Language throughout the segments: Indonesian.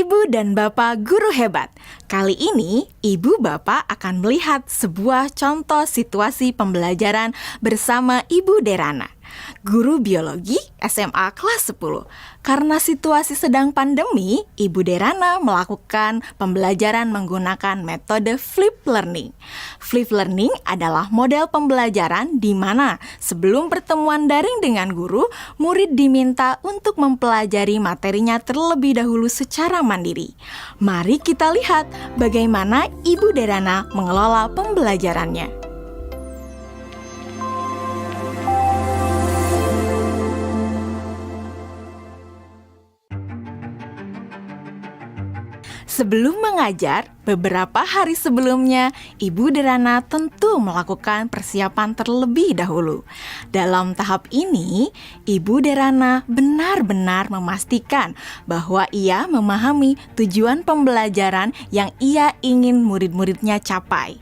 Ibu dan Bapak Guru Hebat. Kali ini, Ibu Bapak akan melihat sebuah contoh situasi pembelajaran bersama Ibu Derana, guru biologi SMA kelas 10. Karena situasi sedang pandemi, Ibu Derana melakukan pembelajaran menggunakan metode flip learning. Flip learning adalah model pembelajaran di mana sebelum pertemuan daring dengan guru, murid diminta untuk mempelajari materinya terlebih dahulu secara mandiri. Mari kita lihat bagaimana Ibu Derana mengelola pembelajarannya. Sebelum mengajar, beberapa hari sebelumnya, Ibu Derana tentu melakukan persiapan terlebih dahulu. Dalam tahap ini, Ibu Derana benar-benar memastikan bahwa ia memahami tujuan pembelajaran yang ia ingin murid-muridnya capai.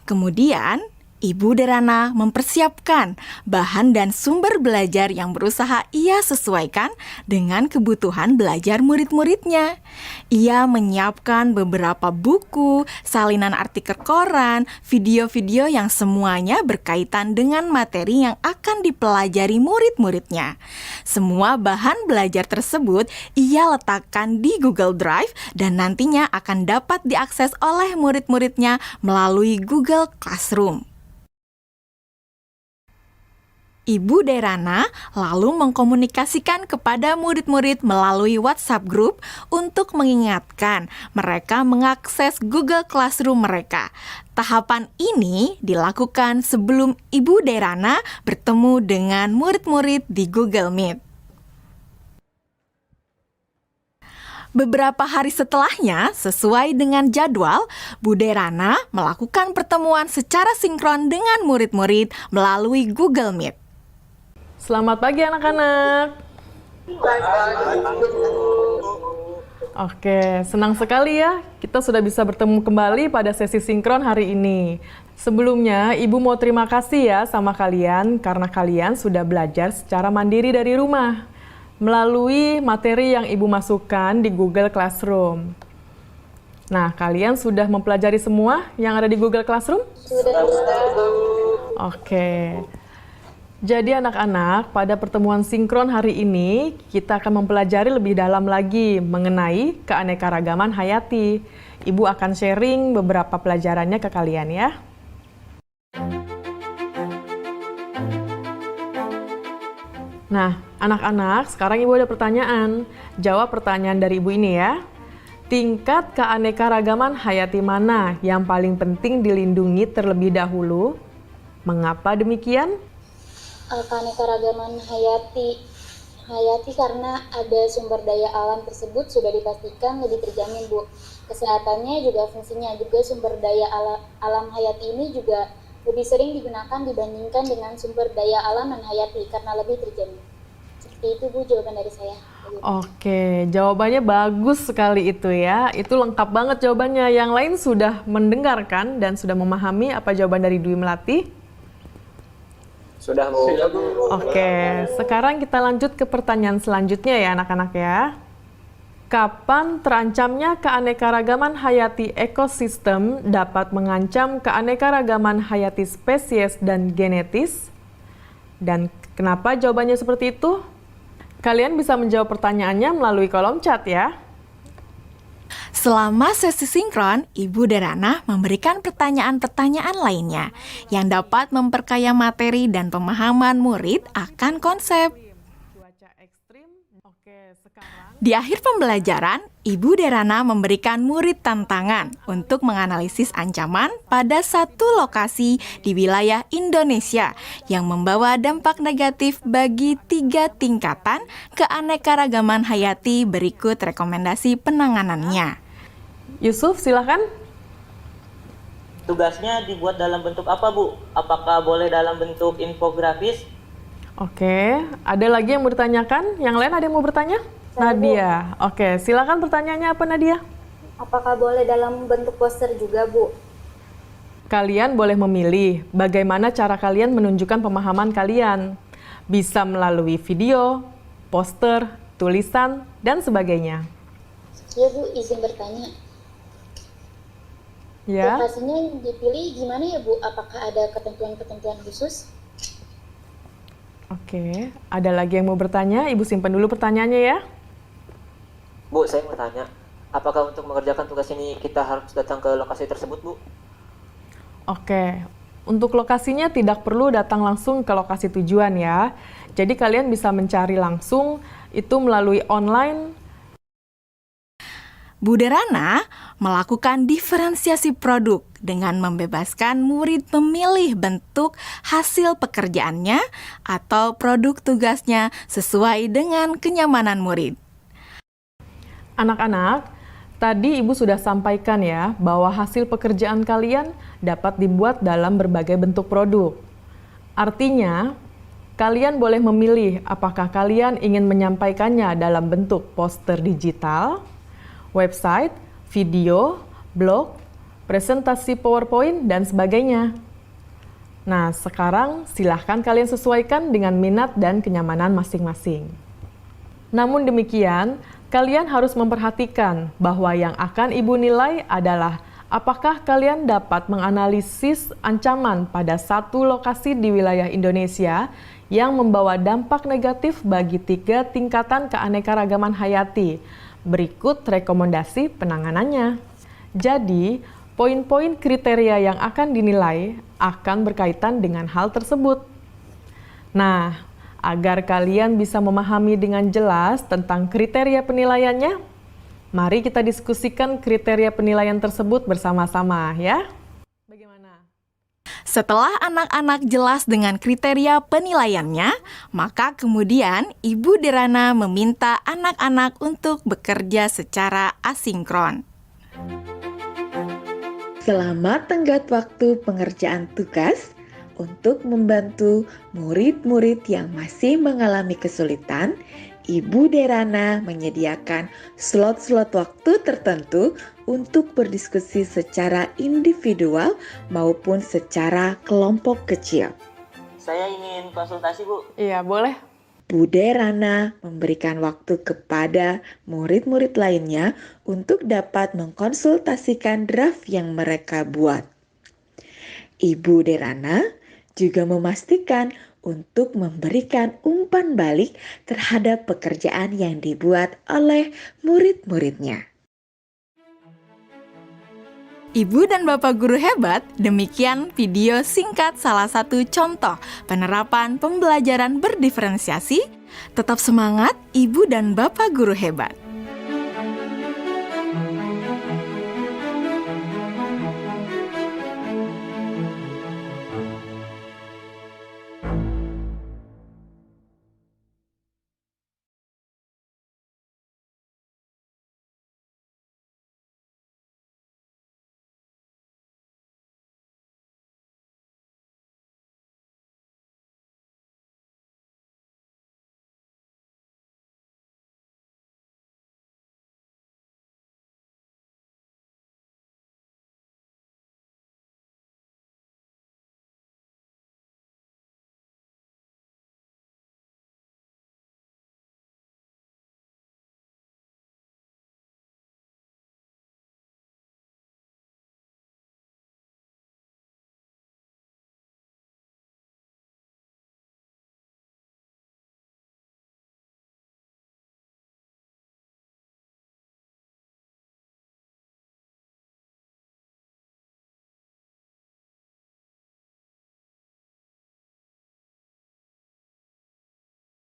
Kemudian, Ibu Derana mempersiapkan bahan dan sumber belajar yang berusaha ia sesuaikan dengan kebutuhan belajar murid-muridnya. Ia menyiapkan beberapa buku, salinan artikel koran, video-video yang semuanya berkaitan dengan materi yang akan dipelajari murid-muridnya. Semua bahan belajar tersebut ia letakkan di Google Drive dan nantinya akan dapat diakses oleh murid-muridnya melalui Google Classroom. Ibu Derana lalu mengkomunikasikan kepada murid-murid melalui WhatsApp group untuk mengingatkan mereka mengakses Google Classroom mereka. Tahapan ini dilakukan sebelum Ibu Derana bertemu dengan murid-murid di Google Meet. Beberapa hari setelahnya, sesuai dengan jadwal, Bu Derana melakukan pertemuan secara sinkron dengan murid-murid melalui Google Meet. Selamat pagi anak-anak. Oke, senang sekali ya kita sudah bisa bertemu kembali pada sesi sinkron hari ini. Sebelumnya, Ibu mau terima kasih ya sama kalian karena kalian sudah belajar secara mandiri dari rumah melalui materi yang Ibu masukkan di Google Classroom. Nah, kalian sudah mempelajari semua yang ada di Google Classroom? Sudah. Oke. Jadi anak-anak, pada pertemuan sinkron hari ini, kita akan mempelajari lebih dalam lagi mengenai keanekaragaman hayati. Ibu akan sharing beberapa pelajarannya ke kalian ya. Nah, anak-anak, sekarang Ibu ada pertanyaan. Jawab pertanyaan dari Ibu ini ya. Tingkat keanekaragaman hayati mana yang paling penting dilindungi terlebih dahulu? Mengapa demikian? Keanekaragaman hayati karena ada sumber daya alam tersebut sudah dipastikan lebih terjamin, Bu. Kesehatannya juga fungsinya juga sumber daya alam hayati ini juga lebih sering digunakan dibandingkan dengan sumber daya alam non hayati karena lebih terjamin. Seperti itu, Bu, jawaban dari saya. Oke, jawabannya bagus sekali itu ya. Itu lengkap banget jawabannya. Yang lain sudah mendengarkan dan sudah memahami apa jawaban dari Dwi Melati? Sudah, Bu. Oke, sekarang kita lanjut ke pertanyaan selanjutnya ya anak-anak ya. Kapan terancamnya keanekaragaman hayati ekosistem dapat mengancam keanekaragaman hayati spesies dan genetis? Dan kenapa jawabannya seperti itu? Kalian bisa menjawab pertanyaannya melalui kolom chat ya. Selama sesi sinkron, Ibu Derana memberikan pertanyaan-pertanyaan lainnya yang dapat memperkaya materi dan pemahaman murid akan konsep. Di akhir pembelajaran, Ibu Derana memberikan murid tantangan untuk menganalisis ancaman pada satu lokasi di wilayah Indonesia yang membawa dampak negatif bagi 3 tingkatan keanekaragaman hayati. Berikut rekomendasi penanganannya. Yusuf, silakan. Tugasnya dibuat dalam bentuk apa, Bu? Apakah boleh dalam bentuk infografis? Oke, ada lagi yang mau ditanyakan? Yang lain ada yang mau bertanya? Nadia. Oke, silakan pertanyaannya apa Nadia? Apakah boleh dalam bentuk poster juga, Bu? Kalian boleh memilih bagaimana cara kalian menunjukkan pemahaman kalian. Bisa melalui video, poster, tulisan, dan sebagainya. Ya Bu, izin bertanya. Ya, Lokasinya yang dipilih gimana ya Bu? Apakah ada ketentuan-ketentuan khusus? oke. Ada lagi yang mau bertanya? Ibu simpan dulu pertanyaannya ya. Bu, saya mau tanya, apakah untuk mengerjakan tugas ini kita harus datang ke lokasi tersebut, Bu? Oke, untuk lokasinya tidak perlu datang langsung ke lokasi tujuan ya. Jadi kalian bisa mencari langsung itu melalui online. Bu Derana melakukan diferensiasi produk dengan membebaskan murid memilih bentuk hasil pekerjaannya atau produk tugasnya sesuai dengan kenyamanan murid. Anak-anak, tadi Ibu sudah sampaikan ya bahwa hasil pekerjaan kalian dapat dibuat dalam berbagai bentuk produk. Artinya, kalian boleh memilih apakah kalian ingin menyampaikannya dalam bentuk poster digital, website, video, blog, presentasi PowerPoint, dan sebagainya. Nah, sekarang silahkan kalian sesuaikan dengan minat dan kenyamanan masing-masing. Namun demikian, kalian harus memperhatikan bahwa yang akan Ibu nilai adalah apakah kalian dapat menganalisis ancaman pada satu lokasi di wilayah Indonesia yang membawa dampak negatif bagi 3 tingkatan keanekaragaman hayati. Berikut rekomendasi penanganannya. Jadi, poin-poin kriteria yang akan dinilai akan berkaitan dengan hal tersebut. Nah, agar kalian bisa memahami dengan jelas tentang kriteria penilaiannya, mari kita diskusikan kriteria penilaian tersebut bersama-sama ya. Bagaimana? Setelah anak-anak jelas dengan kriteria penilaiannya, maka kemudian Ibu Derana meminta anak-anak untuk bekerja secara asinkron. Selamat tenggat waktu pengerjaan tugas untuk membantu murid-murid yang masih mengalami kesulitan. Ibu Derana menyediakan slot-slot waktu tertentu untuk berdiskusi secara individual maupun secara kelompok kecil. Saya ingin konsultasi, Bu. Iya, boleh. Bu Derana memberikan waktu kepada murid-murid lainnya untuk dapat mengkonsultasikan draft yang mereka buat. Ibu Derana juga memastikan untuk memberikan umpan balik terhadap pekerjaan yang dibuat oleh murid-muridnya. Ibu dan Bapak Guru Hebat, demikian video singkat salah satu contoh penerapan pembelajaran berdiferensiasi. Tetap semangat, Ibu dan Bapak Guru Hebat.